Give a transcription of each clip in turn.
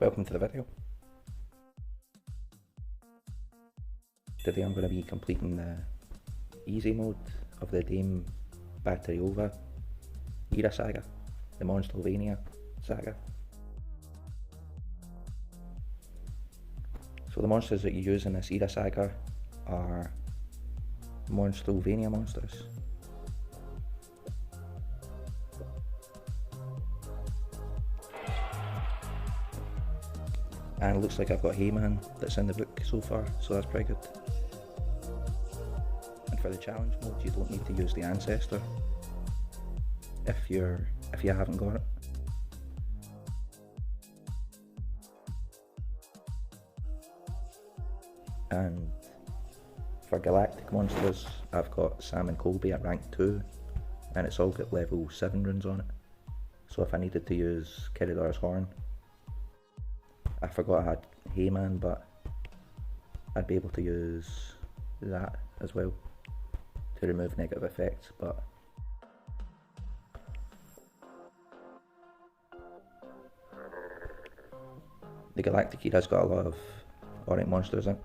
Welcome to the video. Today I'm going to be completing the easy mode of the Dame Batoriova era saga, the Monstelvania saga. So the monsters that you use in this era saga are Monstelvania monsters. And it looks like I've got Hayman that's in the book so far, so that's pretty good. And for the challenge mode, you don't need to use the ancestor if you haven't got it. And for galactic monsters, I've got Sam and Colby at rank 2, and it's all got level 7 runes on it. So if I needed to use Kiridor's Horn, I forgot I had Hayman, but I'd be able to use that as well to remove negative effects. But the Galactic era's got a lot of alright monsters in.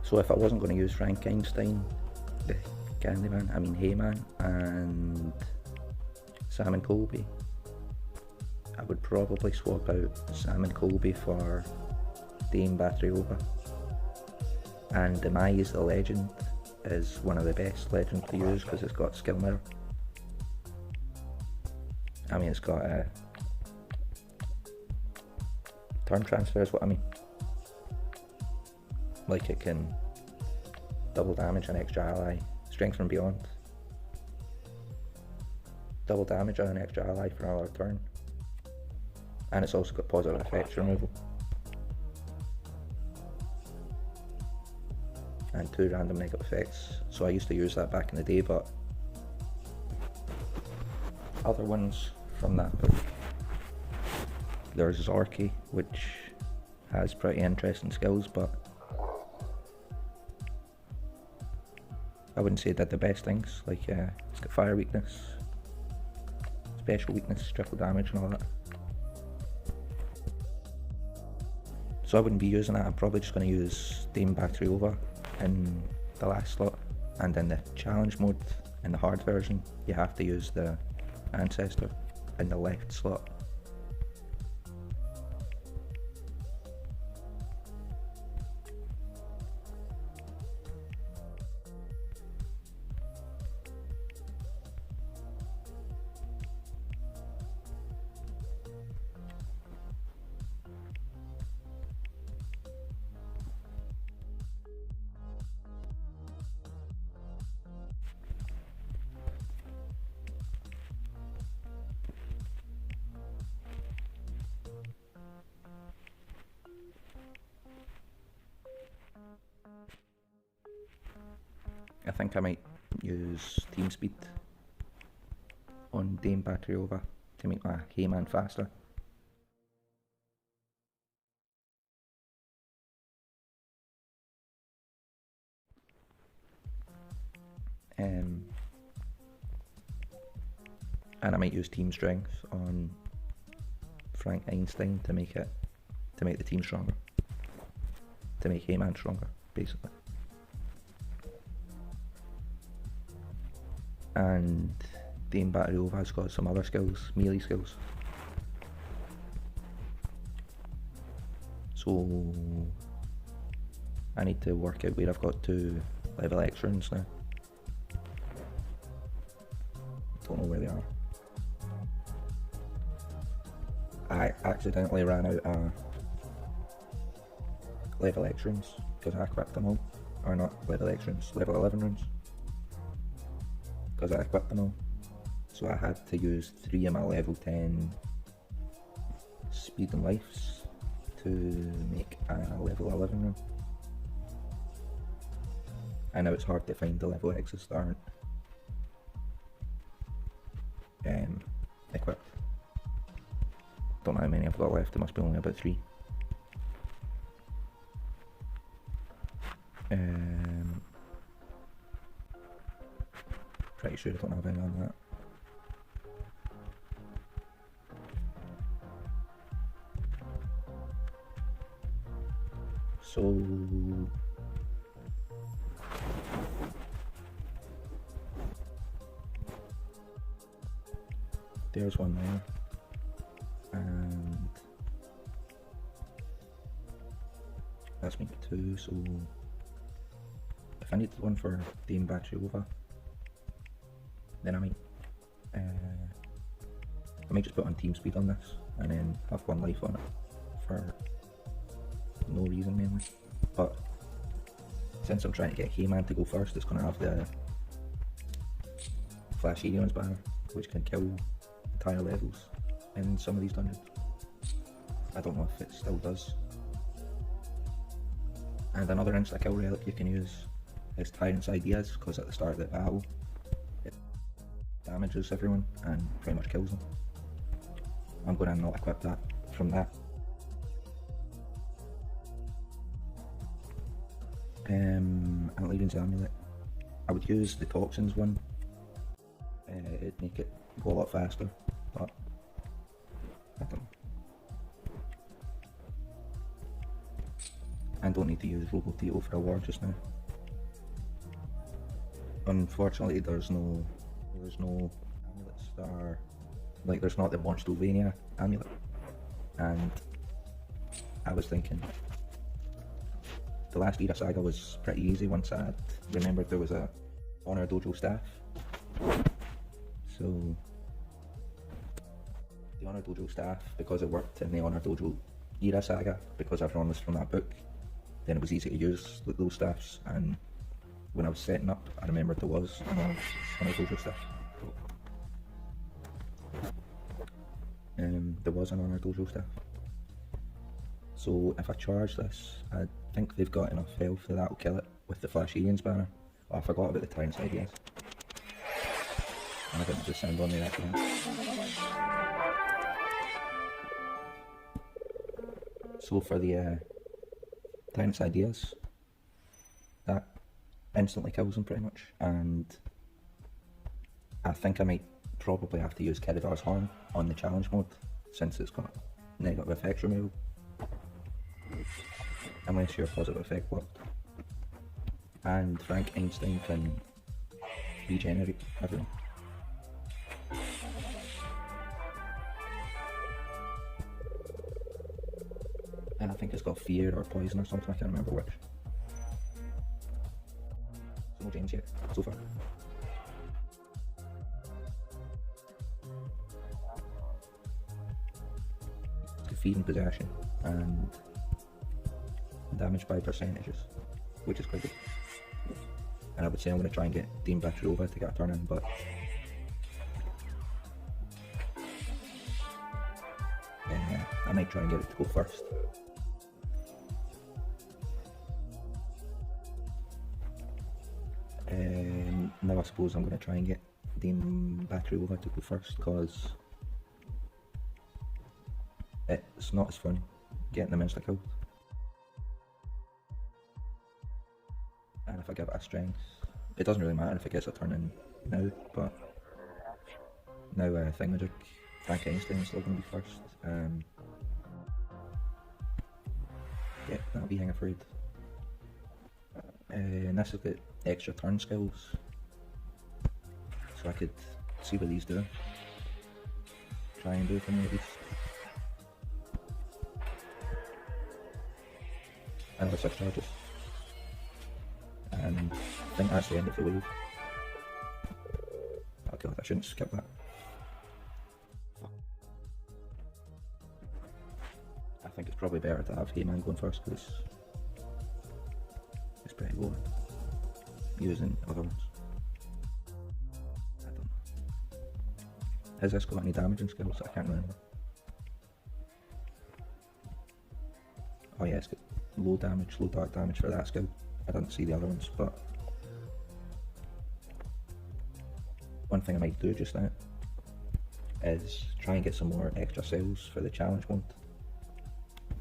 So if I wasn't going to use Frank Einstein, the Candyman, I mean Hayman and Sam and Colby, I would probably swap out Sam and Colby for Dame Batoriova. And Demise the Legend is one of the best legends to use because it's got skill mirror. I mean, it's got a turn transfer is what I mean. Like it can double damage an extra ally, strength from beyond, double damage on an extra ally for another turn, and it's also got positive effects removal, and 2 random negative effects. So I used to use that back in the day, but other ones from that book, there's Zorky, which has pretty interesting skills, but I wouldn't say it did the best things. Like it's got fire weakness, special weakness, triple damage and all that. So I wouldn't be using that. I'm probably just going to use Dame Batoriova in the last slot, and in the challenge mode, in the hard version, you have to use the ancestor in the left slot. I think I might use team speed on Dame Batoriova to make my Hayman faster. And I might use team strength on Frank Einstein to make the team stronger, to make Hayman stronger, basically. And Dame Batoriova's got some other skills, melee skills. So I need to work out where I've got 2 level X runes now. Don't know where they are. I accidentally ran out of level X runes because I equipped them all. Or not level X runes, level 11 runes. Because I equipped them all. So I had to use 3 of my level 10 speed and lives to make a level 11 rune. I know it's hard to find the level X's that aren't equipped. Don't know how many I've got left, there must be only about 3. Pretty sure I don't have any on that. So there's one there, and that's me 2, so if I need one for the Batoriova+, then I might just put on team speed on this and then have 1 life on it for no reason mainly. But since I'm trying to get Hayman to go first, it's going to have the Flash Eons banner, which can kill entire levels in some of these dungeons. I don't know if it still does. And another insta-kill relic you can use is Tyrant's Ideas, because at the start of the battle it damages everyone and pretty much kills them. I'm going to not equip that from that. Antillian's Amulet. I would use the Toxins one. It'd make it go a lot faster, but I don't know. I don't need to use Robotito for a war just now. Unfortunately, there's no amulets that are like, there's not the Monstelvania amulet, and I was thinking the last era Saga was pretty easy once I remembered there was a Honor Dojo staff. So the Honor Dojo staff, because it worked in the Honor Dojo era Saga, because everyone was from that book, then it was easy to use those staffs, and when I was setting up I remembered there was Honor Dojo staff. There was an Honor Dojo staff. So if I charge this, I think they've got enough health that that'll kill it with the Flash Eons banner. Oh, I forgot about the Tyrant's Ideas. And I didn't just sound on there at the end. So for the Tyrant's Ideas, that instantly kills them pretty much, and I think I might probably have to use Keridar's Horn on the challenge mode, since it's got negative effects removal. Unless your positive effect worked. And Frank Einstein can regenerate everyone. And I think it's got fear or poison or something, I can't remember which. So no James yet, so far. Feed and possession, and damage by percentages, which is quite good. And I would say I'm going to try and get Dean Batoriova to get a turn in, but I might try and get it to go first. Now I suppose I'm going to try and get Dean Batoriova to go first, because it's not as fun getting them insta-killed. And if I give it a strength, it doesn't really matter if it gets a turn in now, but now Thingamagic, Frank Einstein is still going to be first. Yeah, that'll be Hang Afraid. And this will get extra turn skills, so I could see what these do. Try and do for me at least. Another 6 charges. And I think that's the end of the wave. Oh god, I shouldn't skip that. I think it's probably better to have Hayman going first, because it's pretty low using other ones. I don't know. Has this got any damaging skills? I can't remember. Oh yeah, it's got low damage, low dark damage for that skill. I didn't see the other ones, but one thing I might do just now is try and get some more extra cells for the challenge month.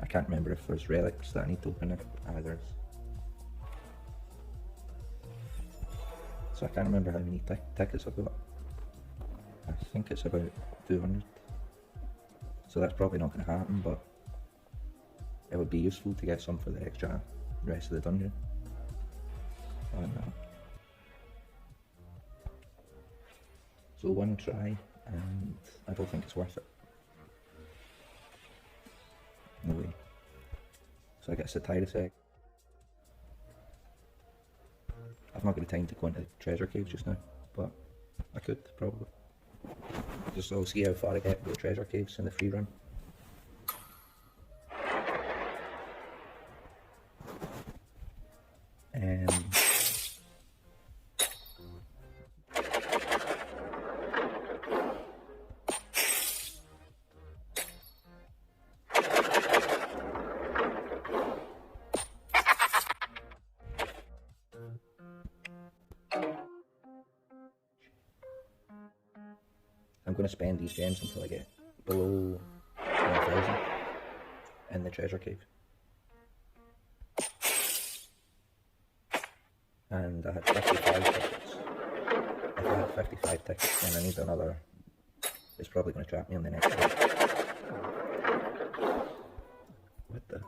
I can't remember if there's relics that I need to open it. There is. So I can't remember how many tickets I've got. I think it's about 200. So that's probably not going to happen, but it would be useful to get some for the extra rest of the dungeon. So one try, and I don't think it's worth it. No way. So I get a Satyrus egg. I've not got the time to go into the treasure cave just now, but I could probably. Just I'll see how far I get with the treasure caves in the free run. I'm going to spend these gems until I get below 1,000 in the treasure cave. And I had 55 tickets. If I had 55 tickets, then I need another. It's probably going to trap me on the next one. What the?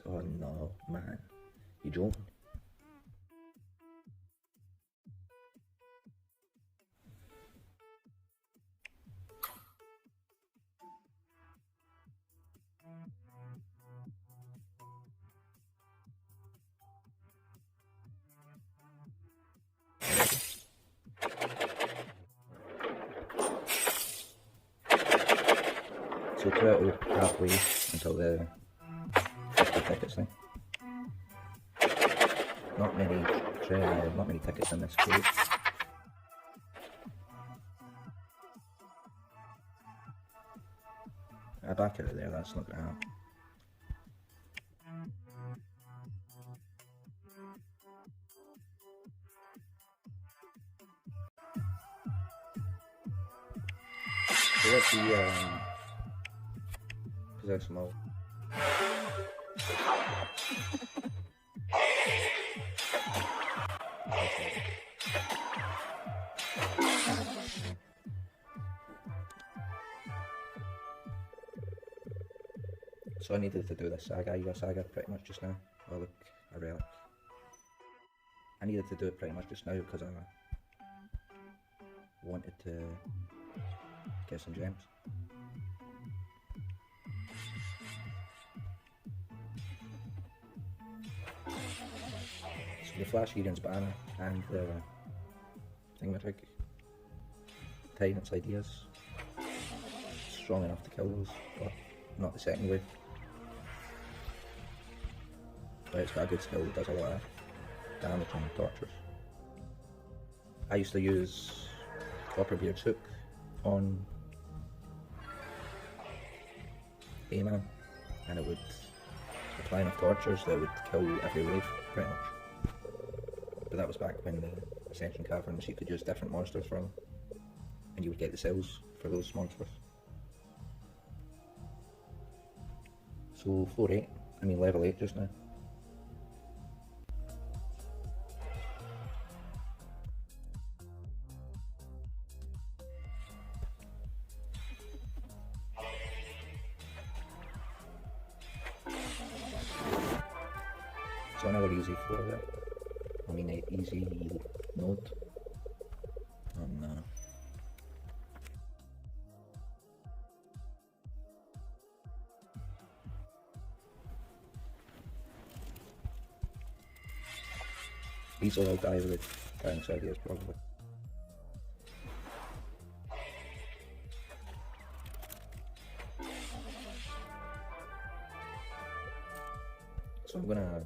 Oh no, man. You joking? So total halfway until the 50 tickets thing. Not many tickets in this cave. I back out of there, that's not gonna happen. So let's see, possess them all. So I needed to do this Saga. I got Saga pretty much just now. Oh look, a relic. I needed to do it pretty much just now because I wanted to get some gems. So the Flash Eden's banner and the thingamajig, Tyrant's ideas, strong enough to kill those, but not the second wave. But it's got a good skill that does a lot of damage on tortures. I used to use Copperbeard's hook on Hayman, and it would apply enough tortures that would kill every wave, pretty much. But that was back when the Ascension Caverns, you could use different monsters for them, and you would get the cells for those monsters. So floor 8, I mean level 8 just now. So another easy floor there. I mean easy node. Oh no. These will all die with Tyrant's ideas probably. So I'm gonna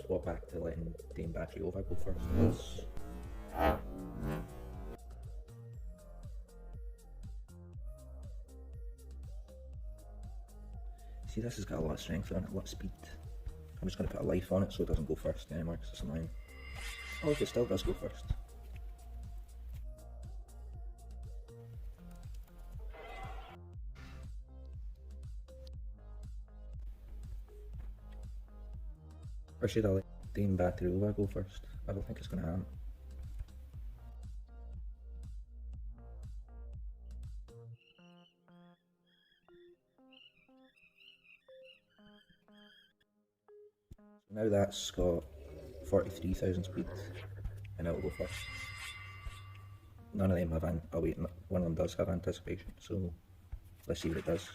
swap back to letting Dame Batoriova go first. See, this has got a lot of strength on it, a lot of speed. I'm just gonna put a life on it so it doesn't go first anymore because it's annoying. Oh look, it still does go first. Or should I let Dame Batoriova go first? I don't think it's going to happen. Now that's got 43,000 speed, and it'll go first. None of them have, oh wait, one of them does have anticipation, so let's see what it does.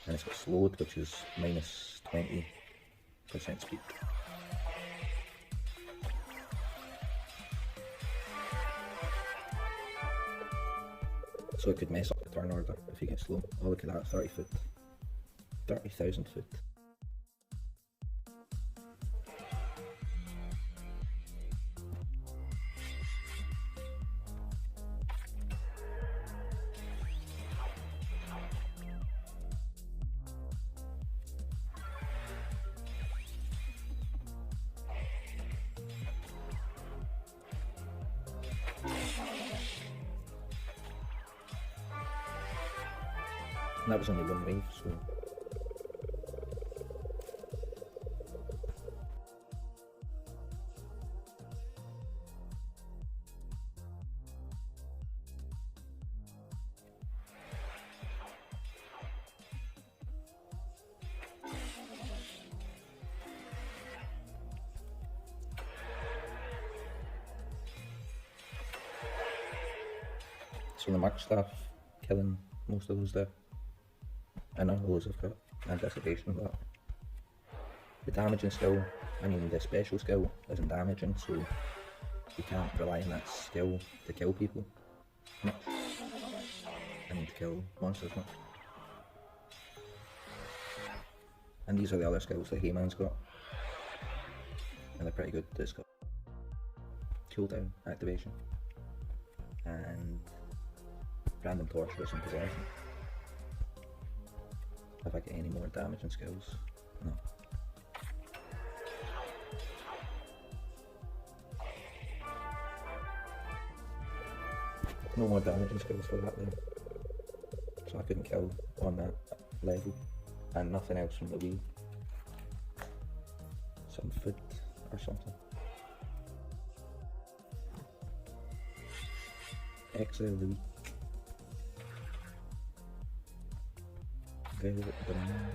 And it's got slowed, which is minus 20% speed. So it could mess up the turn order if you get slow. Oh, look at that, 30 foot. 30,000 foot. And that was only one wave, so... So the mark staff killing most of those there. I know those have got anticipation, but the damaging skill, I mean the special skill isn't damaging, so you can't rely on that skill to kill people much. I mean to kill monsters much. And these are the other skills that Hayman's got. And they're pretty good. It's got cooldown activation and random torturous and possession. If I get any more damage and skills, no. No more damage and skills for that then. So I couldn't kill on that level. And nothing else from the Wii. Some foot or something. Exile the Wii. Velvet banana.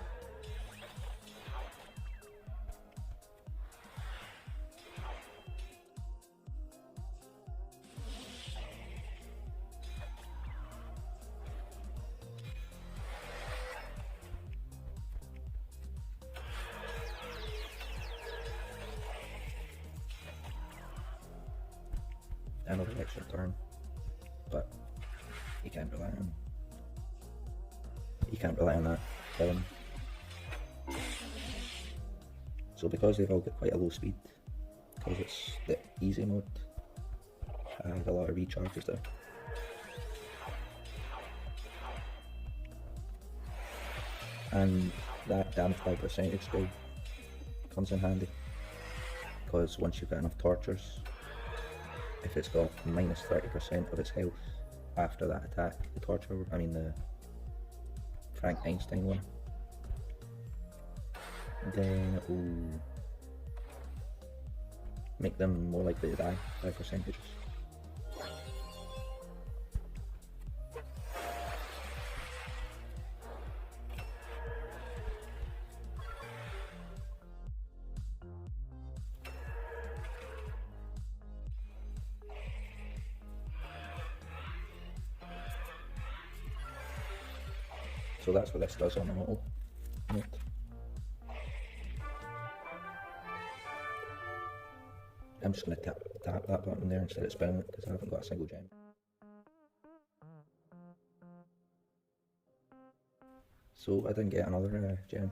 Another extra turn, but you can't rely on. You can't rely on that killing. So because they've all got quite a low speed, because it's the easy mode, I have a lot of recharges there. And that damage by percentage skill comes in handy, because once you've got enough tortures, if it's got minus 30% of its health after that attack, the torture, I mean the Frank Einstein one, then it will make them more likely to die by percentages. So that's what this does on the auto note. I'm just going to tap that button there instead of spinning it because I haven't got a single gem. So I didn't get another gem.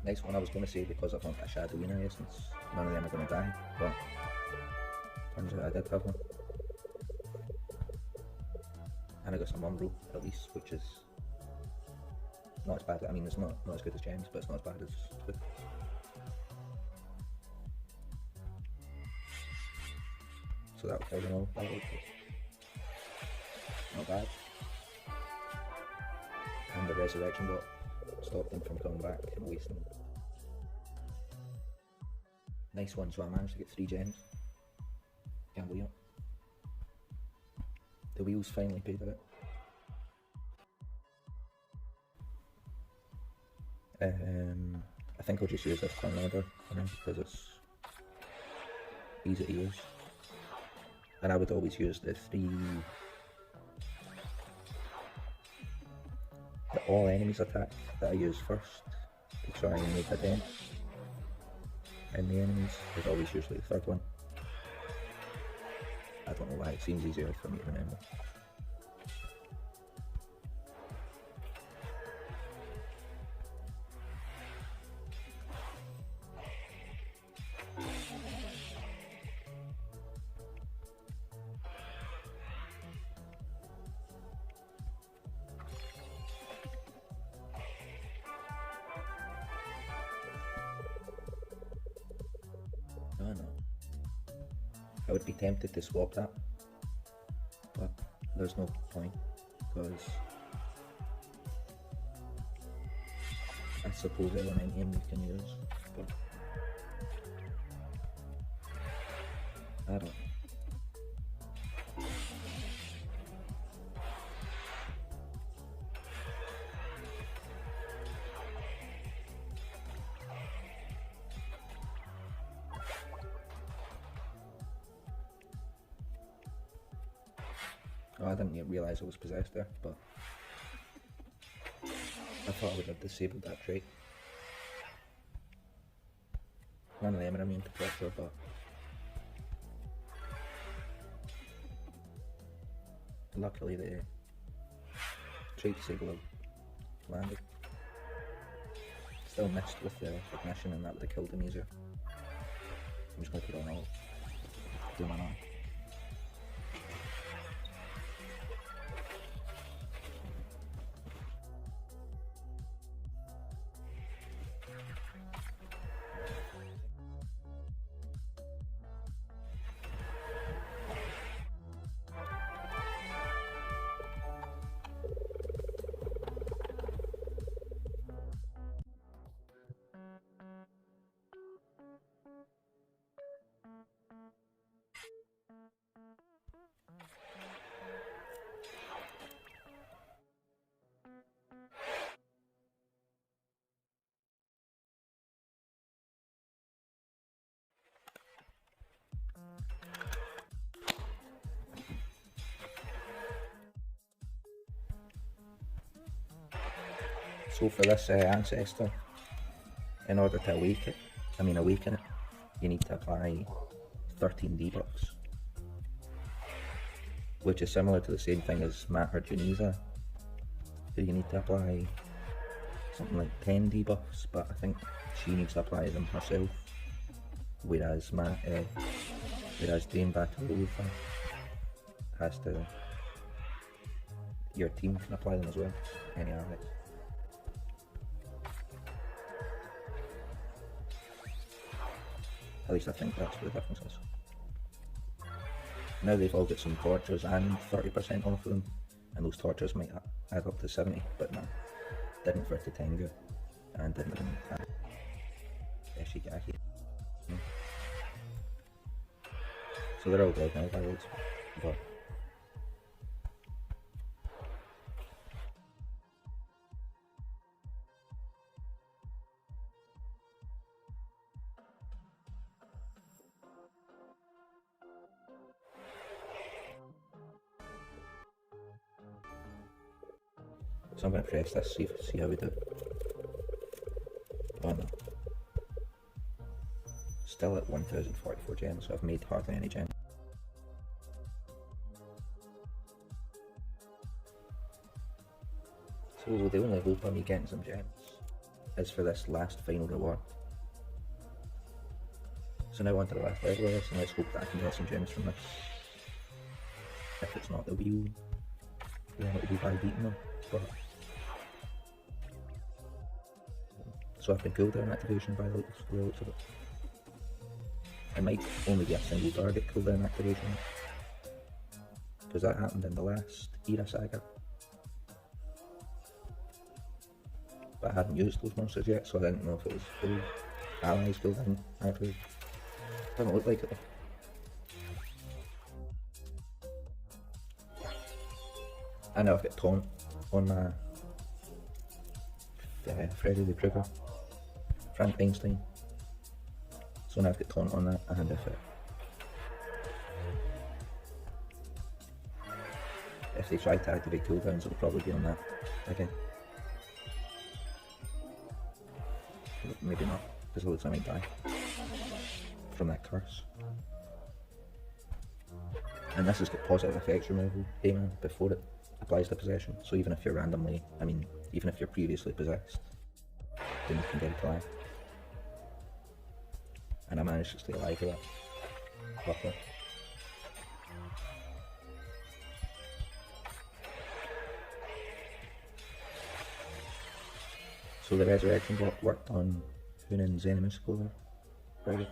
Next one I was going to say, because I've not got a Shadowina essence, none of them are going to die, but turns out I did have one. And I got some Umbral at least, which is not as bad. I mean, it's not as good as gems, but it's not as bad as food. So that'll kill them all. Not bad. And the resurrection bot stopped them from coming back and wasting them. Nice one, so I managed to get 3 gems. Can't believe it. The wheels finally paid a bit. I think I'll just use this turn order for now because it's easy to use. And I would always use the all enemies attack that I use first to try and make a dent in the enemies. Is always usually the third one. I don't know why, it seems easier for me to remember. I would be tempted to swap that, but there's no point because I suppose Elementium we can use, but I don't know. Oh, I didn't realise I was possessed there, but I thought I would have disabled that trait. None of them are immune to pressure, but luckily the trait disable landed. Still missed with the ignition, and that would have killed him easier. I'm just going to put on all. Do my arm. So for this ancestor, in order to awaken it, you need to apply 13 debuffs, which is similar to the same thing as Matt or Geneva, who you need to apply something like 10 debuffs, but I think she needs to apply them herself, whereas Dame Batoriova has to, your team can apply them as well, any allies. At least I think that's what the difference is. Now they've all got some tortures and 30% off of them, and those tortures might add up to 70, but no, didn't for Tengu, and didn't have Eshigaki. So they're all dead now, by the way, but so I'm going to press this, see how we do. Oh no. Still at 1044 gems, so I've made hardly any gems. So the only hope of me getting some gems is for this last final reward. So now on to the last level of this, and let's hope that I can get some gems from this. If it's not the wheel, then it'll be by beating them. But so I've been cooldown activation by the looks of it. It might only be a single target cooldown activation, because that happened in the last era Saga. But I hadn't used those monsters yet, so I didn't know if it was full allies cooldown activation. Doesn't look like it though. I know I've got taunt on my Freddy the Krueger, Frank Einstein. So now I've got taunt on that, and if they try to activate cooldowns, it'll probably be on that again. Maybe not, because it looks like I might die from that curse. And this has got positive effects removal, Hayman, before it applies the possession. So even if you're even if you're previously possessed, then you can get it alive. And I managed to stay alive with that, luckily. So the resurrection block worked on Hunin's enemies there. Very good.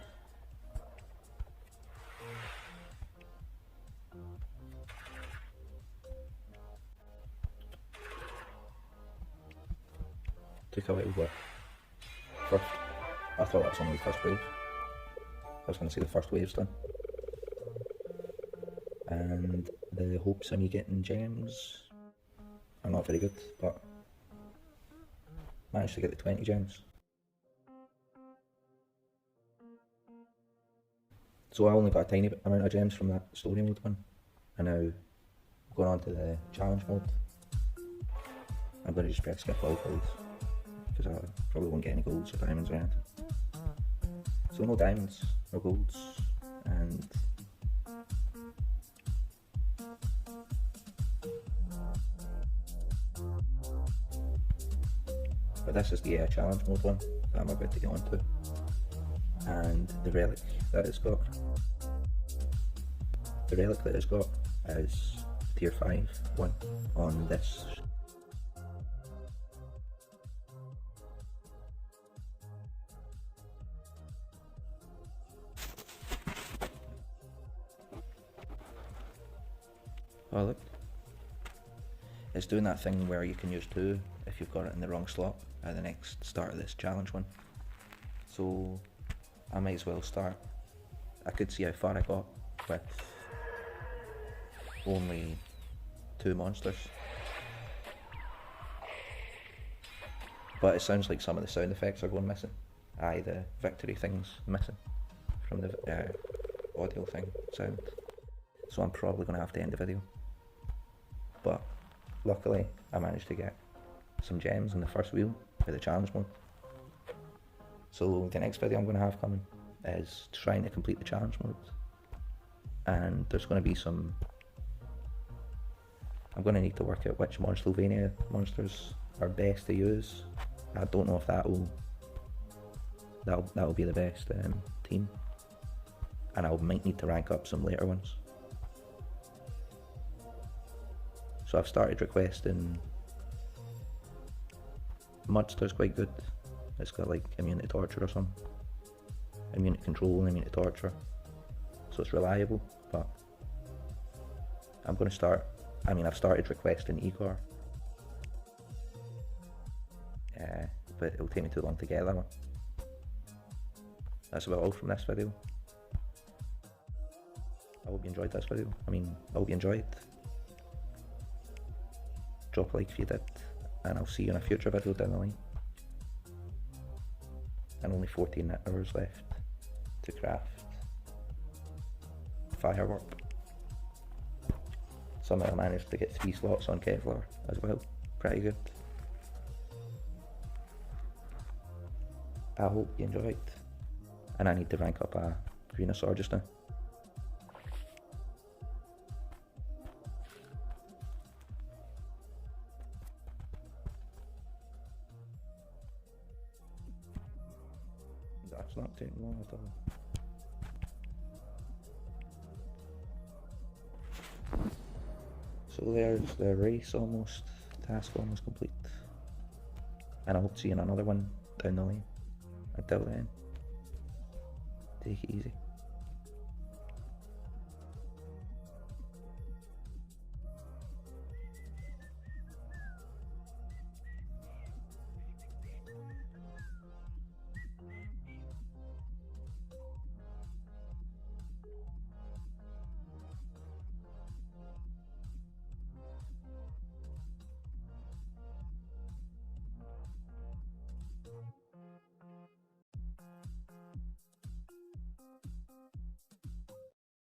Took a little bit. First, I thought that was only the first wave. I was going to say the first wave's done. And the hopes of me getting gems are not very good, but managed to get the 20 gems. So I only got a tiny amount of gems from that story mode one, and now going on to the challenge mode. I'm going to just press skip all those, because I probably won't get any golds or diamonds or anything. So no diamonds, no golds, and but this is the challenge mode one that I'm about to get onto, and the relic that it's got. The relic that it's got is tier 5 one on this. Oh look, it's doing that thing where you can use 2 if you've got it in the wrong slot at the next start of this challenge one. So I might as well start. I could see how far I got with only 2 monsters. But it sounds like some of the sound effects are going missing. Aye, the victory thing's missing from the audio thing sound. So I'm probably going to have to end the video. But luckily I managed to get some gems in the first wheel for the challenge mode. So the next video I'm going to have coming is trying to complete the challenge mode. And there's going to be some... I'm going to need to work out which Monstelvania monsters are best to use. I don't know if that'll be the best team. And I might need to rank up some later ones. So I've started requesting... Mudster's quite good. It's got like immune to torture or something. Immune to control and immune to torture. So it's reliable, but I'm going to start... I've started requesting Igor. But it'll take me too long to get that one. That's about all from this video. I hope you enjoyed this video. I hope you enjoyed. Drop a like if you did, and I'll see you in a future video down the line. And only 14 hours left to craft firework. Somehow I managed to get 3 slots on Kevlar as well. Pretty good. I hope you enjoyed. And I need to rank up a greener sword just now. That's not taking long at all. So there's the race almost, task almost complete. And I hope to see you in another one down the lane. Until then, take it easy.